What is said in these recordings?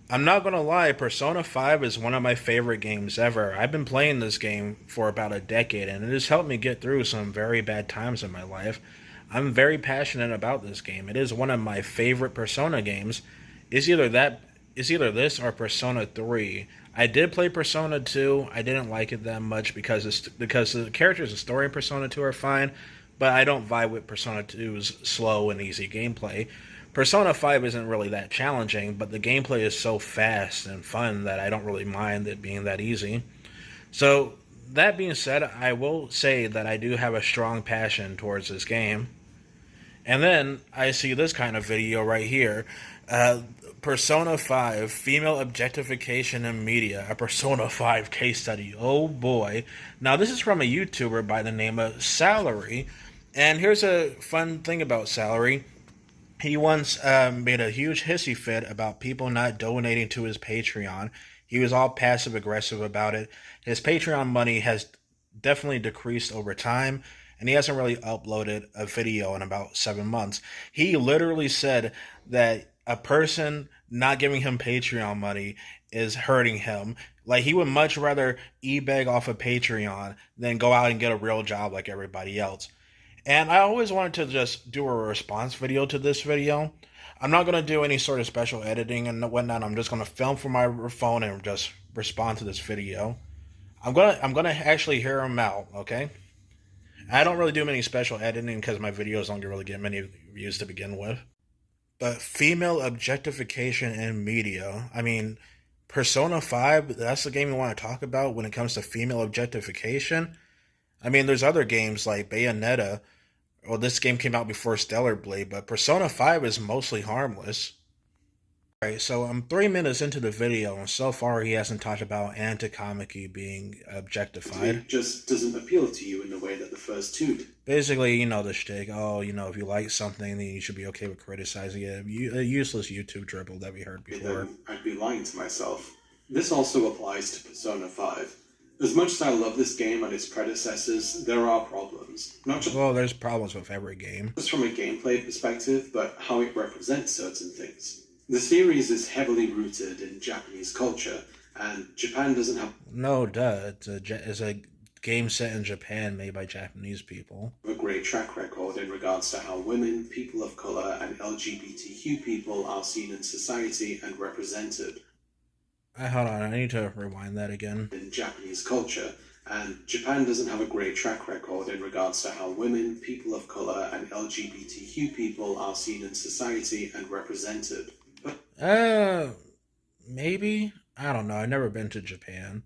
I'm not gonna lie, Persona 5 is one of my favorite games ever. I've been playing this game for about a decade, and it has helped me get through some very bad times in my life. I'm very passionate about this game. It is one of my favorite Persona games. It's either that, it's either this or Persona 3. I did play Persona 2. I didn't like it that much because the characters and story in Persona 2 are fine, but I don't vibe with Persona 2's slow and easy gameplay. Persona 5 isn't really that challenging, but the gameplay is so fast and fun that I don't really mind it being that easy. So, that being said, I will say that I do have a strong passion towards this game. And then I see this kind of video right here. Uh, Persona 5, female objectification in media, a Persona 5 case study. Oh boy. Now, this is from a YouTuber by the name of Salary. And here's a fun thing about Salary. He once made a huge hissy fit about people not donating to his Patreon. He was all passive aggressive about it. His Patreon money has definitely decreased over time, and he hasn't really uploaded a video in about 7 months. He literally said that a person not giving him Patreon money is hurting him. Like, he would much rather e-beg off of Patreon than go out and get a real job like everybody else. And I always wanted to just do a response video to this video. I'm not going to do any sort of special editing and whatnot. I'm just going to film from my phone and just respond to this video. I'm gonna actually hear him out, okay? I don't really do many special editing because my videos don't really get many views to begin with. But female objectification in media, I mean, Persona 5, that's the game you want to talk about when it comes to female objectification. I mean, there's other games like Bayonetta. Well, this game came out before Stellar Blade, but Persona 5 is mostly harmless. Alright, so I'm 3 minutes into the video, and so far he hasn't talked about Takamaki being objectified. It just doesn't appeal to you in the way that the first two did. Basically, you know the shtick. Oh, if you like something, then you should be okay with criticizing it. A useless YouTube dribble that we heard before. Then I'd be lying to myself. This also applies to Persona 5. As much as I love this game and its predecessors, there are problems. Not just Well, there's problems with every game. just from a gameplay perspective, but how it represents certain things. The series is heavily rooted in Japanese culture, and Japan doesn't have No, duh. It's a game set in Japan made by Japanese people. a great track record in regards to how women, people of color, and LGBTQ people are seen in society and represented. Hold on, I need to rewind that again. In Japanese culture, and Japan doesn't have a great track record in regards to how women, people of color, and LGBTQ people are seen in society and represented. Maybe? I don't know. I've never been to Japan.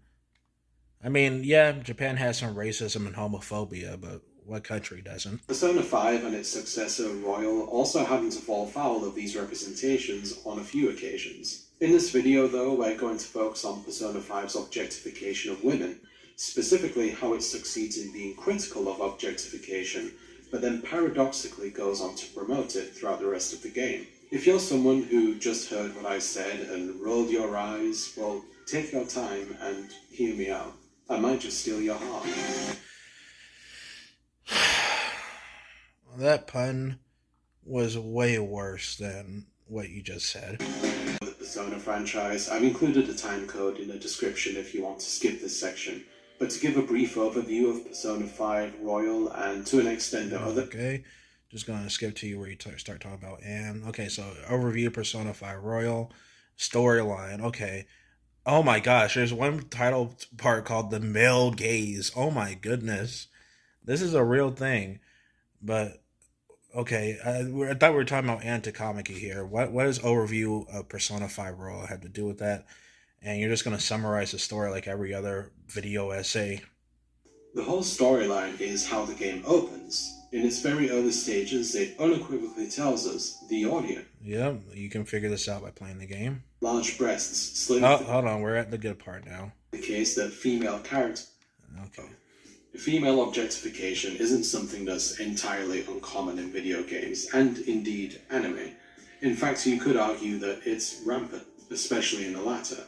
I mean, yeah, Japan has some racism and homophobia, but what country doesn't? Persona 5 and its successor, Royal, also happen to fall foul of these representations on a few occasions. In this video, though, we're going to focus on Persona 5's objectification of women, specifically how it succeeds in being critical of objectification, but then paradoxically goes on to promote it throughout the rest of the game. If you're someone who just heard what I said and rolled your eyes, well, take your time and hear me out. I might just steal your heart. That pun was way worse than what you just said. The Persona franchise, I've included a timecode in the description if you want to skip this section. But to give a brief overview of Persona 5 Royal and to an extent the other... Okay, just gonna skip to you where you start talking about Anne. Okay, so overview Persona 5 Royal, storyline, okay. Oh my gosh, there's one title part called The Male Gaze. Oh my goodness. This is a real thing. But, okay, I thought we were talking about Takamaki here. What does overview of Persona 5 Royal have to do with that? And you're just going to summarize the story like every other video essay. The whole storyline is how the game opens. In its very early stages, it unequivocally tells us, the audience. Yeah, you can figure this out by playing the game. Large breasts, slim... Oh, hold on, we're at the good part now. The case that female character... Okay. Female objectification isn't something that's entirely uncommon in video games, and indeed anime. In fact, you could argue that it's rampant, especially in the latter.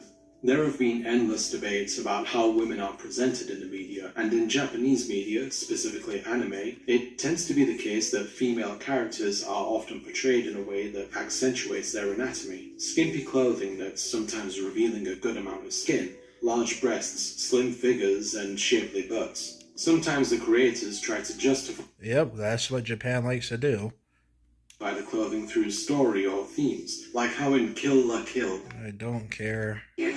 There have been endless debates about how women are presented in the media, and in Japanese media, specifically anime, it tends to be the case that female characters are often portrayed in a way that accentuates their anatomy. Skimpy clothing that's sometimes revealing a good amount of skin, large breasts, slim figures, and shapely butts. Sometimes the creators try to justify Yep, that's what Japan likes to do. the clothing through story or themes, like how in Kill la Kill, I don't care. you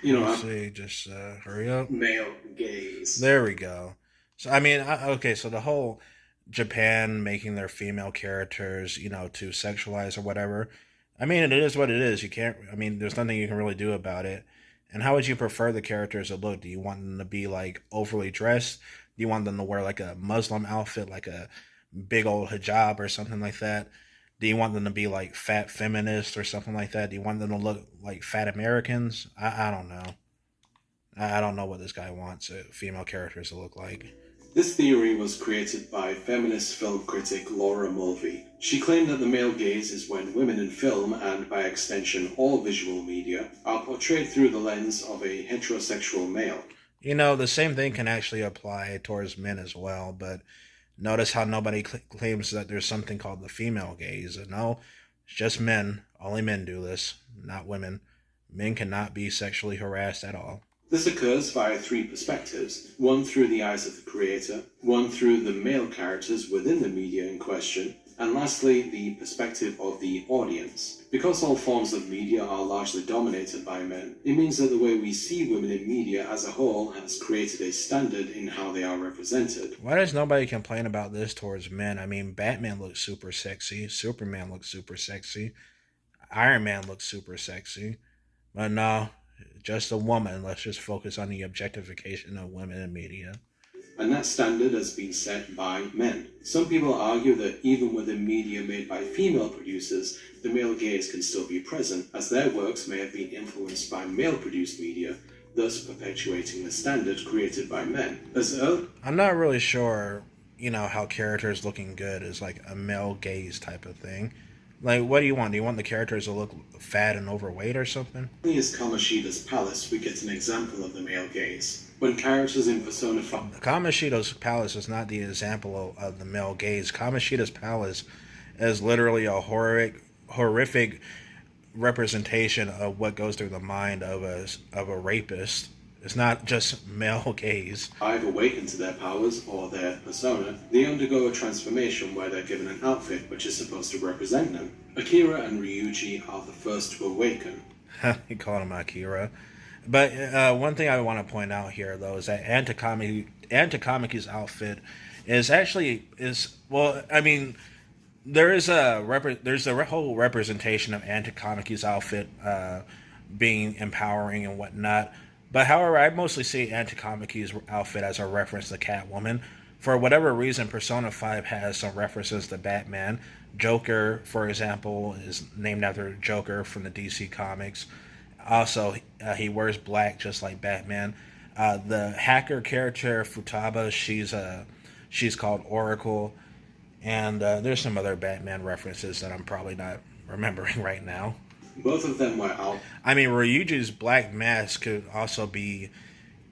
know, Let's see, just hurry up. male gaze. There we go. So I mean, okay, so the whole Japan making their female characters, to sexualize or whatever. I mean, it is what it is. You can't. I mean, there's nothing you can really do about it. And how would you prefer the characters to look? Do you want them to be like overly dressed? Do you want them to wear like a Muslim outfit, like a big old hijab or something like that? Do you want them to be like fat feminists or something like that? Do you want them to look like fat Americans? I don't know. I don't know what this guy wants female characters to look like. This theory was created by feminist film critic Laura Mulvey. She claimed that the male gaze is when women in film, and by extension all visual media, are portrayed through the lens of a heterosexual male. The same thing can actually apply towards men as well, but notice how nobody claims that there's something called the female gaze. No, it's just men. Only men do this, not women. Men cannot be sexually harassed at all. This occurs via three perspectives, one through the eyes of the creator, one through the male characters within the media in question, and lastly, the perspective of the audience. Because all forms of media are largely dominated by men, it means that the way we see women in media as a whole has created a standard in how they are represented. Why does nobody complain about this towards men? I mean, Batman looks super sexy, Superman looks super sexy, Iron Man looks super sexy, but no, just a woman. Let's just focus on the objectification of women in media. And that standard has been set by men. Some people argue that even within media made by female producers, the male gaze can still be present, as their works may have been influenced by male-produced media, thus perpetuating the standard created by men. I'm not really sure, how characters looking good is like a male gaze type of thing. Like, what do you want? Do you want the characters to look fat and overweight or something? Only as Kamoshida's Palace, we get an example of the male gaze. When characters in Persona 5... Kamoshida's Palace is not the example of the male gaze. Kamoshida's Palace is literally a horrific representation of what goes through the mind of a rapist. It's not just male gaze. I've awakened to their powers, or their persona. They undergo a transformation where they're given an outfit which is supposed to represent them. Akira and Ryuji are the first to awaken. You call him Akira. But one thing I want to point out here, though, is that Takamakis outfit there's a whole representation of Takamakis outfit being empowering and whatnot. But however, I mostly see Takamaki's outfit as a reference to Catwoman. For whatever reason, Persona 5 has some references to Batman. Joker, for example, is named after Joker from the DC Comics. Also, he wears black just like Batman. The hacker character, Futaba, she's called Oracle. And there's some other Batman references that I'm probably not remembering right now. Both of them were out. I mean, Ryuji's Black Mask could also be,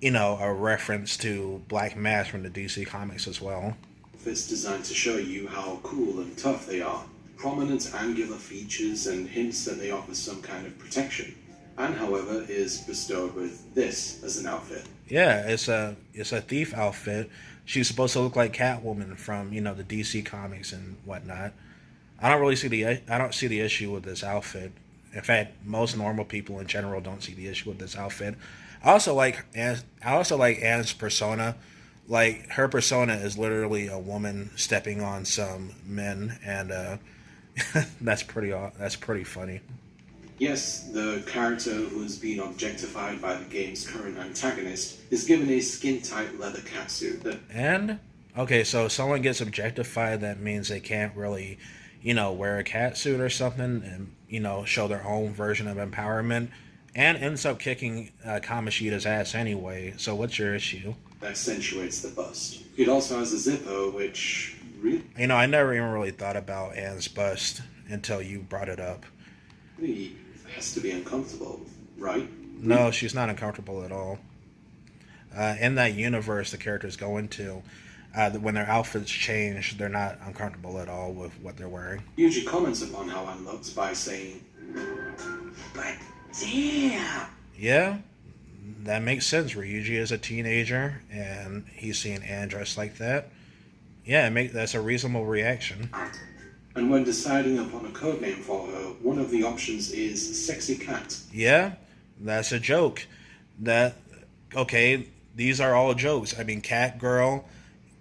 a reference to Black Mask from the DC Comics as well. It's designed to show you how cool and tough they are. Prominent angular features and hints that they offer some kind of protection. Anne, however, is bestowed with this as an outfit. Yeah, it's a thief outfit. She's supposed to look like Catwoman from, the DC Comics and whatnot. I don't see the issue with this outfit. In fact, most normal people in general don't see the issue with this outfit. I also like Anne's persona. Like, her persona is literally a woman stepping on some men, and that's pretty funny. Yes, the character who is being objectified by the game's current antagonist is given a skin-tight leather catsuit. And okay, so if someone gets objectified, that means they can't really, wear a catsuit or something and, show their own version of empowerment, and ends up kicking Kamoshida's ass anyway. So what's your issue? Accentuates the bust. It also has a zipper, which really... I never even really thought about Anne's bust until you brought it up. It has to be uncomfortable. right? No, she's not uncomfortable at all. In that universe the characters go into, when their outfits change, they're not uncomfortable at all with what they're wearing. Yuji comments upon how Anne looks by saying, "But damn!" Yeah, that makes sense. Ryuji is a teenager, and he's seeing Anne dressed like that. Yeah, that's a reasonable reaction. And when deciding upon a codename for her, one of the options is Sexy Cat. Yeah, that's a joke. That okay? These are all jokes. I mean, Cat Girl,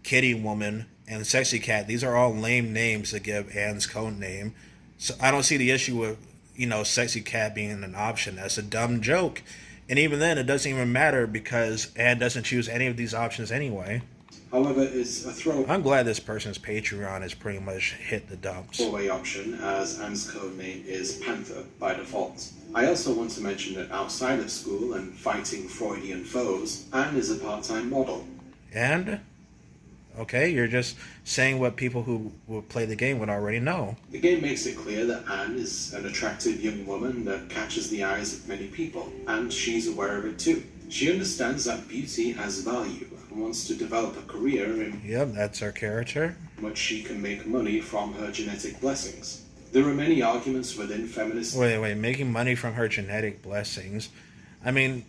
Kitty Woman, and Sexy Cat. These are all lame names to give Anne's code name. So I don't see the issue with Sexy Cat being an option. That's a dumb joke. And even then, it doesn't even matter because Anne doesn't choose any of these options anyway. However, it's a I'm glad this person's Patreon has pretty much hit the dumps. throwaway option, as Anne's codename is Panther by default. I also want to mention that outside of school and fighting Freudian foes, Anne is a part-time model. And okay, you're just saying what people who will play the game would already know. The game makes it clear that Anne is an attractive young woman that catches the eyes of many people, and she's aware of it too. She understands that beauty has value and wants to develop a career in Yep, that's our character. which she can make money from her genetic blessings. There are many arguments within feminist Wait, making money from her genetic blessings. I mean,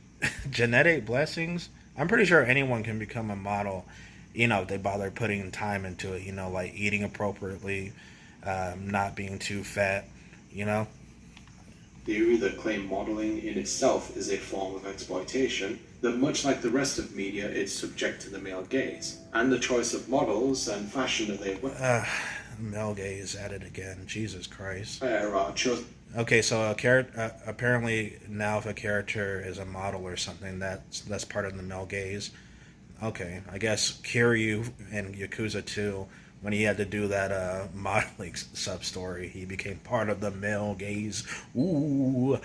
genetic blessings? I'm pretty sure anyone can become a model, if they bother putting time into it, like eating appropriately, not being too fat, theory that claim modeling in itself is a form of exploitation, that much like the rest of media, it's subject to the male gaze, and the choice of models and fashion that they wear Male gaze at it again. Jesus Christ. are chosen. Okay, so apparently now if a character is a model or something, that's part of the male gaze. Okay, I guess Kiryu in Yakuza 2, when he had to do that modeling sub-story, he became part of the male gaze. Ooh.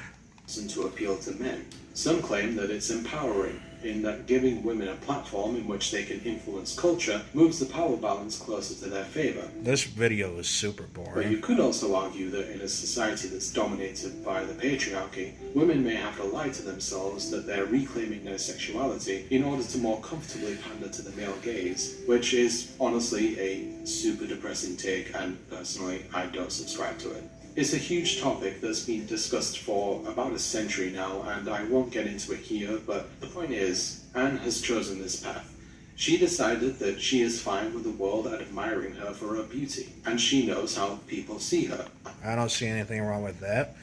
To appeal to men. Some claim that it's empowering, in that giving women a platform in which they can influence culture moves the power balance closer to their favor. This video is super But boring. you could also argue that in a society that's dominated by the patriarchy, women may have to lie to themselves that they're reclaiming their sexuality in order to more comfortably pander to the male gaze, which is honestly a super depressing take, and personally, I don't subscribe to it. It's a huge topic that's been discussed for about a century now, and I won't get into it here, but the point is, Anne has chosen this path. She decided that she is fine with the world admiring her for her beauty, and she knows how people see her. I don't see anything wrong with that.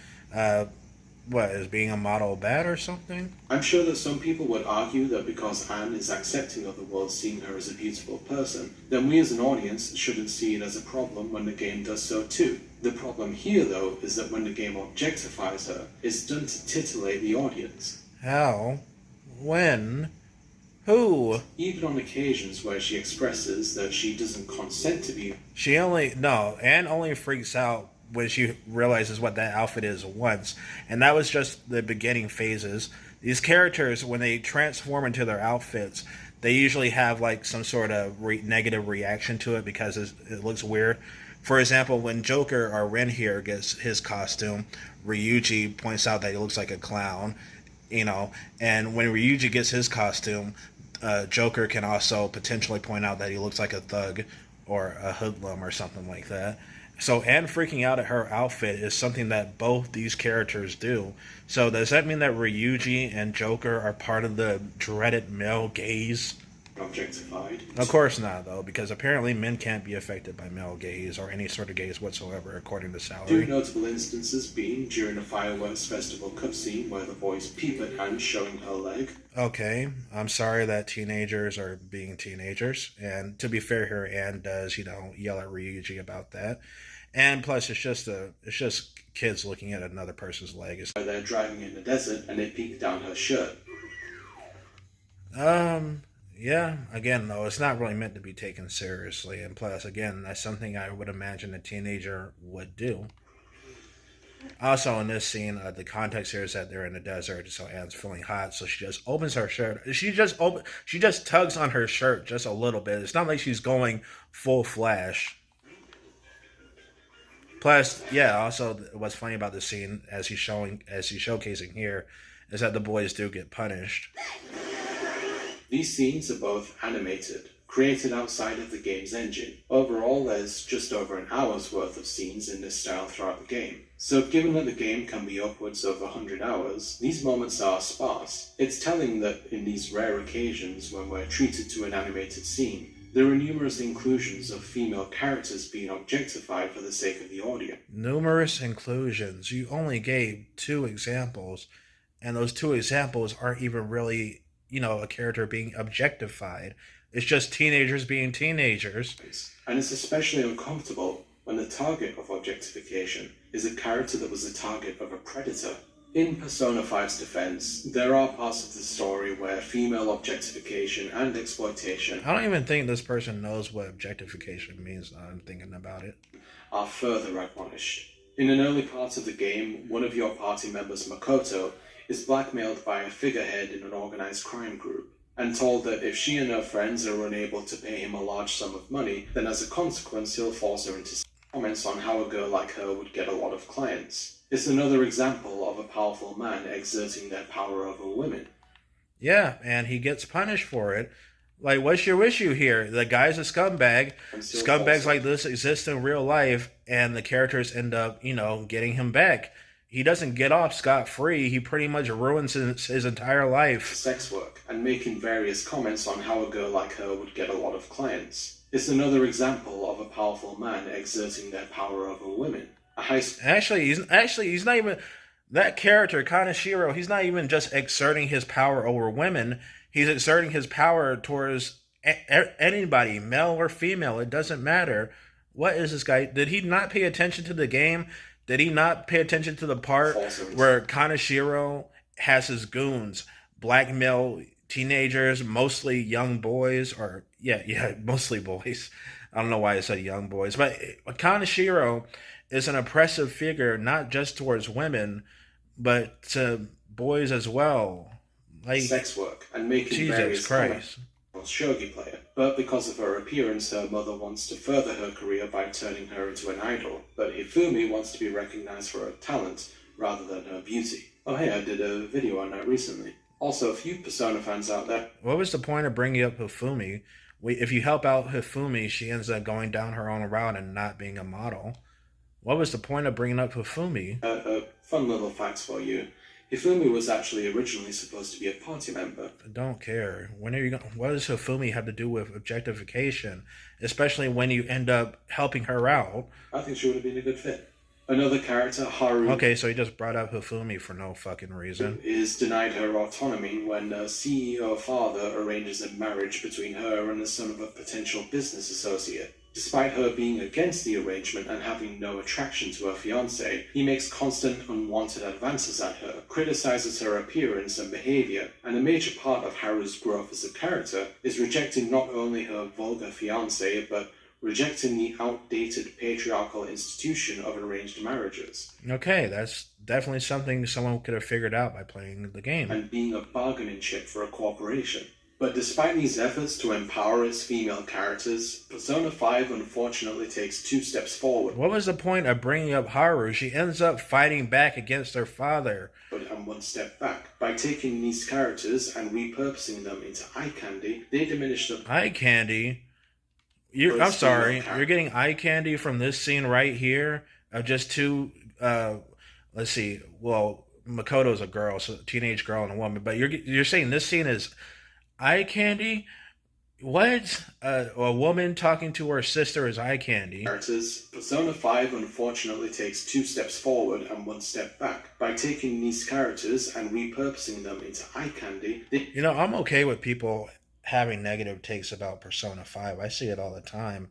What, is being a model bad or something? I'm sure that some people would argue that because Anne is accepting of the world seeing her as a beautiful person, then we as an audience shouldn't see it as a problem when the game does so too. The problem here, though, is that when the game objectifies her, it's done to titillate the audience. How? When? Who? Even on occasions where she expresses that she doesn't consent to be Anne only freaks out when she realizes what that outfit is once. And that was just the beginning phases. These characters, when they transform into their outfits, they usually have like some sort of negative reaction to it because it looks weird. For example, when Joker or Ren here gets his costume, Ryuji points out that he looks like a clown, and when Ryuji gets his costume, Joker can also potentially point out that he looks like a thug or a hoodlum or something like that. So Anne freaking out at her outfit is something that both these characters do. So does that mean that Ryuji and Joker are part of the dreaded male gaze? objectified. Of course not, though, because apparently men can't be affected by male gaze or any sort of gaze whatsoever, according to Two Salary. notable instances being during a fireworks festival cutscene where the boys peep at Anne showing her leg. Okay, I'm sorry that teenagers are being teenagers, and to be fair here, Anne does, yell at Ryuji about that. And plus, it's just kids looking at another person's leg. Where they're driving in the desert and they peek down her shirt. Yeah, again, though, it's not really meant to be taken seriously. And plus, again, that's something I would imagine a teenager would do. Also, in this scene, the context here is that they're in the desert, so Anne's feeling hot, so she just opens her shirt. She just tugs on her shirt just a little bit. It's not like she's going full flash. Plus, yeah, also what's funny about this scene, as he's showcasing here, is that the boys do get punished. These scenes are both animated, created outside of the game's engine. Overall, there's just over an hour's worth of scenes in this style throughout the game. So given that the game can be upwards of 100 hours, these moments are sparse. It's telling that in these rare occasions when we're treated to an animated scene, there are numerous inclusions of female characters being objectified for the sake of the audience. Numerous inclusions. You only gave 2 examples, and those 2 examples aren't even really, a character being objectified. It's just teenagers being teenagers. And it's especially uncomfortable when the target of objectification is a character that was the target of a predator. In Persona 5's defense, there are parts of the story where female objectification and exploitation I don't even think this person knows what objectification means now I'm thinking about it. are further admonished. In an early part of the game, one of your party members, Makoto, is blackmailed by a figurehead in an organized crime group, and told that if she and her friends are unable to pay him a large sum of money, then as a consequence he'll force her into comments on how a girl like her would get a lot of clients. It's another example of a powerful man exerting their power over women. Yeah, and he gets punished for it. Like, what's your issue here? The guy's a scumbag. Scumbags like this exist in real life, and the characters end up, getting him back. He doesn't get off scot-free. He pretty much ruins his entire life. Sex work, and making various comments on how a girl like her would get a lot of clients. It's another example of a powerful man exerting their power over women. Actually, he's not even that character, Kaneshiro. He's not even just exerting his power over women. He's exerting his power towards anybody, male or female. It doesn't matter. What is this guy? Did he not pay attention to the game? Did he not pay attention to the part where Kaneshiro has his goons blackmail teenagers, mostly young boys, or mostly boys. I don't know why I said young boys, but Kaneshiro is an oppressive figure, not just towards women, but to boys as well. Like sex work and making Jesus various Christ. shogi player. But because of her appearance, her mother wants to further her career by turning her into an idol. But Hifumi wants to be recognized for her talent rather than her beauty. Oh hey, I did a video on that recently. Also, a few Persona fans out there. What was the point of bringing up Hifumi? If you help out Hifumi, she ends up going down her own route and not being a model. What was the point of bringing up Hifumi? Fun little facts for you. Hifumi was actually originally supposed to be a party member. I don't care. When are you going? What does Hifumi have to do with objectification? Especially when you end up helping her out. I think she would have been a good fit. Another character, Haru. Okay, so he just brought up Hifumi for no fucking reason. Is denied her autonomy when a CEO father arranges a marriage between her and the son of a potential business associate. Despite her being against the arrangement and having no attraction to her fiancé, he makes constant unwanted advances at her, criticizes her appearance and behavior, and a major part of Haru's growth as a character is rejecting not only her vulgar fiancé, but rejecting the outdated patriarchal institution of arranged marriages. Okay, that's definitely something someone could have figured out by playing the game. And being a bargaining chip for a corporation. But despite these efforts to empower its female characters, Persona 5 unfortunately takes 2 steps forward. What was the point of bringing up Haru? She ends up fighting back against her father. And 1 step back. By taking these characters and repurposing them into eye candy, they diminish the... Eye candy? I'm sorry, you're getting eye candy from this scene right here of just 2, let's see, well, Makoto's a girl, so a teenage girl and a woman, but you're saying this scene is eye candy? What? A woman talking to her sister is eye candy. Persona 5 unfortunately takes 2 steps forward and 1 step back. By taking these characters and repurposing them into eye candy, I'm okay with people having negative takes about Persona 5. I see it all the time.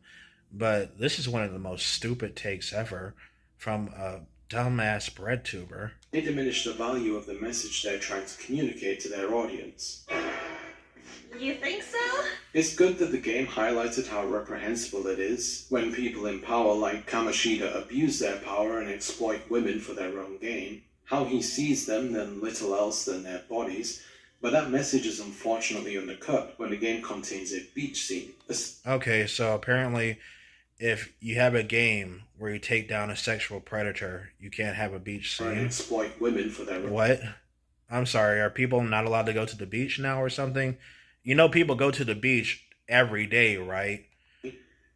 But this is one of the most stupid takes ever from a dumbass bread tuber. They diminish the value of the message they're trying to communicate to their audience. You think so? It's good that the game highlighted how reprehensible it is when people in power like Kamoshida abuse their power and exploit women for their own gain. How he sees them than little else than their bodies. But that message is unfortunately undercut when the game contains a beach scene. Okay, so apparently if you have a game where you take down a sexual predator, you can't have a beach scene. And exploit women for their... What? I'm sorry, are people not allowed to go to the beach now or something? You know, people go to the beach every day, right?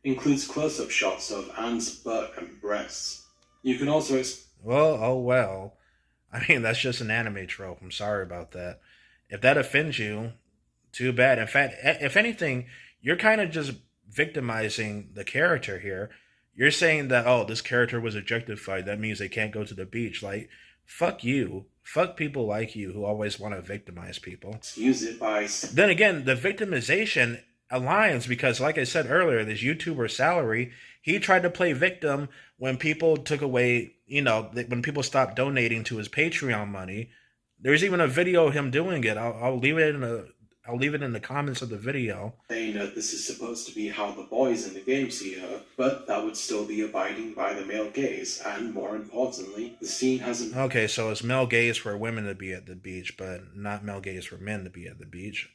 Includes close-up shots of Anne's butt and breasts. You can also Well, oh well. I mean, that's just an anime trope. I'm sorry about that. If that offends you, too bad. In fact, if anything, you're kind of just victimizing the character here. You're saying that, oh, this character was objectified. That means they can't go to the beach. Like, fuck you. Fuck people like you who always want to victimize people. use it by Then again, the victimization aligns because, like I said earlier, this YouTuber Salary, he tried to play victim when people took away, when people stopped donating to his Patreon money. There's even a video of him doing it. I'll leave it in the comments of the video. saying that this is supposed to be how the boys in the game see her, but that would still be abiding by the male gaze, and more importantly, the scene hasn't. Okay, so it's male gaze for women to be at the beach, but not male gaze for men to be at the beach.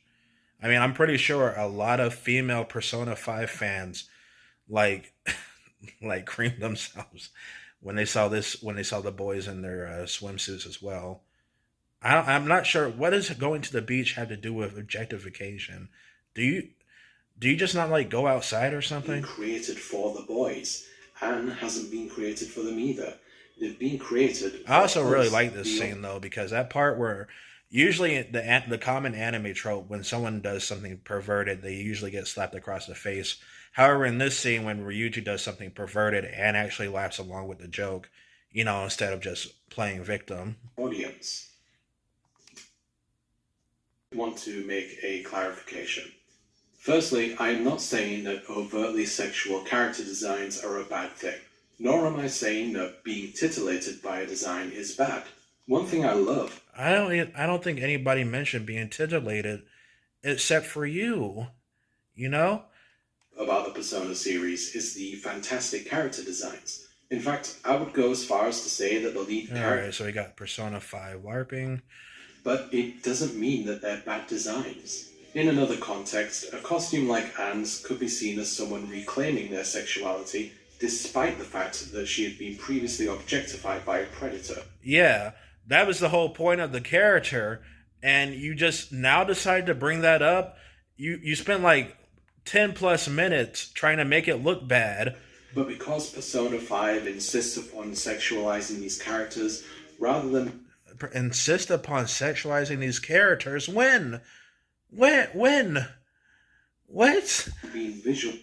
I mean, I'm pretty sure a lot of female Persona 5 fans like like creamed themselves when they saw the boys in their swimsuits as well. I'm not sure what does going to the beach have to do with objectification. Do you just not like go outside or something? Been created for the boys, and hasn't been created for them either. They've been created. I also really like this scene though because that part where usually the common anime trope when someone does something perverted, they usually get slapped across the face. However, in this scene when Ryuji does something perverted and actually laughs along with the joke, instead of just playing victim. Audience. I want to make a clarification. Firstly, I am not saying that overtly sexual character designs are a bad thing, nor am I saying that being titillated by a design is bad. One thing I love. I don't think anybody mentioned being titillated, except for you. About the Persona series is the fantastic character designs. In fact, I would go as far as to say that the lead character. Alright, so we got Persona 5 LARPing. But it doesn't mean that they're bad designs. In another context, a costume like Anne's could be seen as someone reclaiming their sexuality, despite the fact that she had been previously objectified by a predator. Yeah, that was the whole point of the character, and you just now decide to bring that up. You spent like 10 plus minutes trying to make it look bad. But because Persona 5 insists upon sexualizing these characters, rather than insist upon sexualizing these characters, when? What? being visual.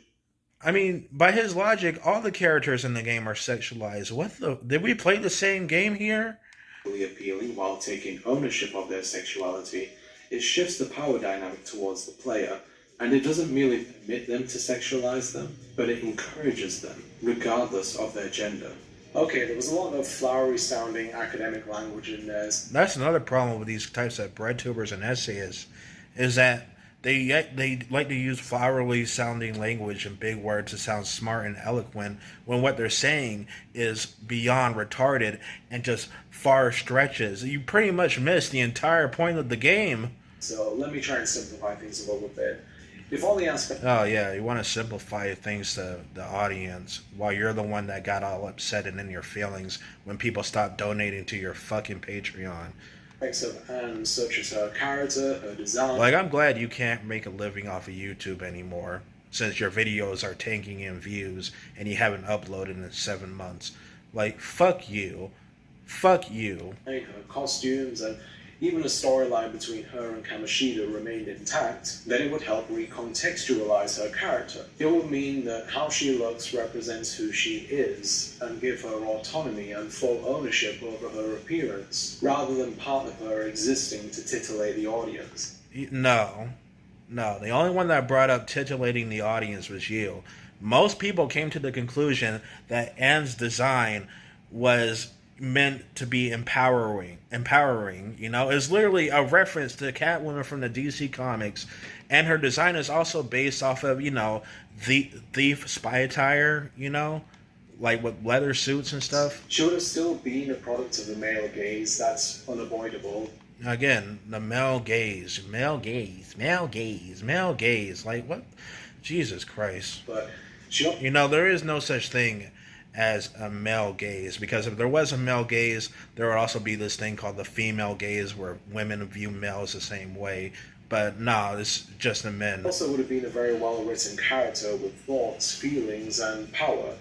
I mean, by his logic, all the characters in the game are sexualized. Did we play the same game here? Appealing while taking ownership of their sexuality, it shifts the power dynamic towards the player, and it doesn't merely permit them to sexualize them, but it encourages them, regardless of their gender. Okay, there was a lot of flowery-sounding academic language in there. That's another problem with these types of breadtubers and essayists, is that they like to use flowery sounding language and big words to sound smart and eloquent when what they're saying is beyond retarded and just far stretches. You pretty much miss the entire point of the game. So let me try and simplify things a little bit. If all the aspects... Oh yeah, you want to simplify things to the audience while you're the one that got all upset and in your feelings when people stopped donating to your fucking Patreon. Of Anne, such as her character, her design... Like, I'm glad you can't make a living off of YouTube anymore, since your videos are tanking in views and you haven't uploaded in 7 months. Like, fuck you. Fuck you. Her costumes and even a storyline between her and Kamoshida remained intact, then it would help recontextualize her character. It would mean that how she looks represents who she is, and give her autonomy and full ownership over her appearance, rather than part of her existing to titillate the audience. No. The only one that brought up titillating the audience was you. Most people came to the conclusion that Anne's design was meant to be empowering. It's literally a reference to Catwoman from the DC comics, and her design is also based off of the thief spy attire, like with leather suits and stuff. She would have still been a product of the male gaze. That's unavoidable. Again, the male gaze. Like, what? Jesus Christ. But there is no such thing as a male gaze, because if there was a male gaze, there would also be this thing called the female gaze where women view males the same way. But no, it's just the men. Also would have been a very well written character with thoughts, feelings, and power.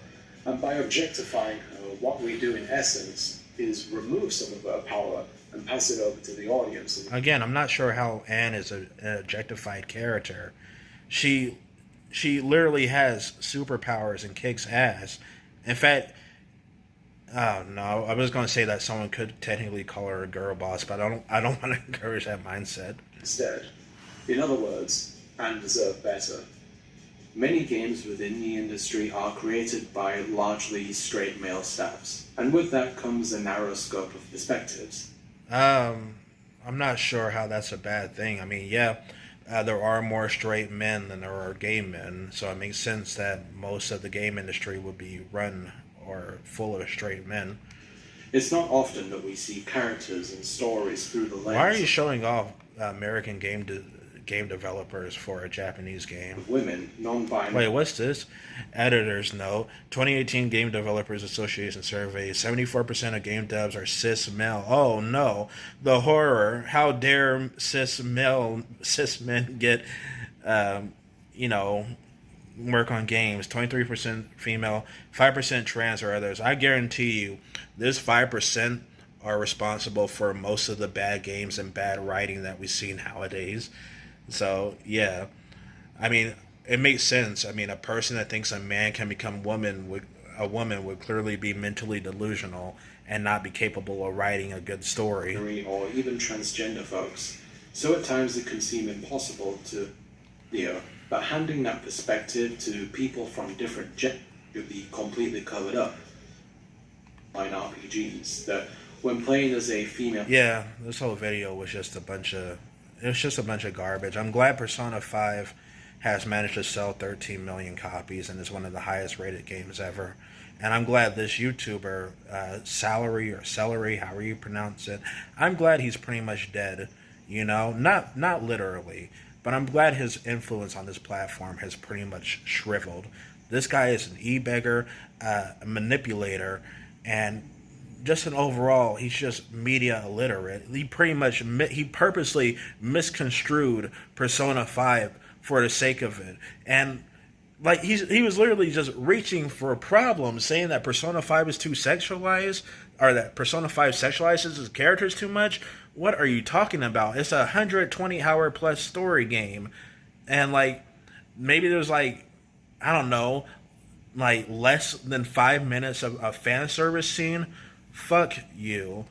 And by objectifying her, what we do in essence is remove some of her power and pass it over to the audience. Again, I'm not sure how Anne is an objectified character. She literally has superpowers and kicks ass. In fact, no, I was going to say that someone could technically call her a girl boss, but I don't want to encourage that mindset. Instead, in other words, and deserve better. Many games within the industry are created by largely straight male staffs, and with that comes a narrow scope of perspectives. I'm not sure how that's a bad thing. I mean, yeah, there are more straight men than there are gay men, so it makes sense that most of the game industry would be run or full of straight men. It's not often that we see characters and stories through the lens. Why are you showing off American game developers for a Japanese game? Of women, non-binary. Wait, what's this? Editor's note: 2018 Game Developers Association survey: 74% of game devs are cis male. Oh no, the horror! How dare cis men get, work on games? 23% female, 5% trans or others. I guarantee you, this 5% are responsible for most of the bad games and bad writing that we see nowadays. So yeah, I mean, it makes sense. I mean, a person that thinks a man can become a woman would clearly be mentally delusional and not be capable of writing a good story. Or even transgender folks. So at times it can seem impossible to, but handing that perspective to people from different genders could be completely covered up by RPGs. That when playing as a female, yeah, this whole video was just a bunch of garbage. I'm glad Persona 5 has managed to sell 13 million copies and is one of the highest rated games ever. And I'm glad this YouTuber, Celery, however you pronounce it, I'm glad he's pretty much dead. Not literally, but I'm glad his influence on this platform has pretty much shriveled. This guy is an e-beggar, a manipulator, and just an overall, he's just media illiterate. He purposely misconstrued Persona 5 for the sake of it. And like he was literally just reaching for a problem, saying that Persona 5 is too sexualized, or that Persona 5 sexualizes his characters too much. What are you talking about? It's a 120-hour plus story game. And like maybe there's like, I don't know, like less than 5 minutes of a fan service scene. Fuck you.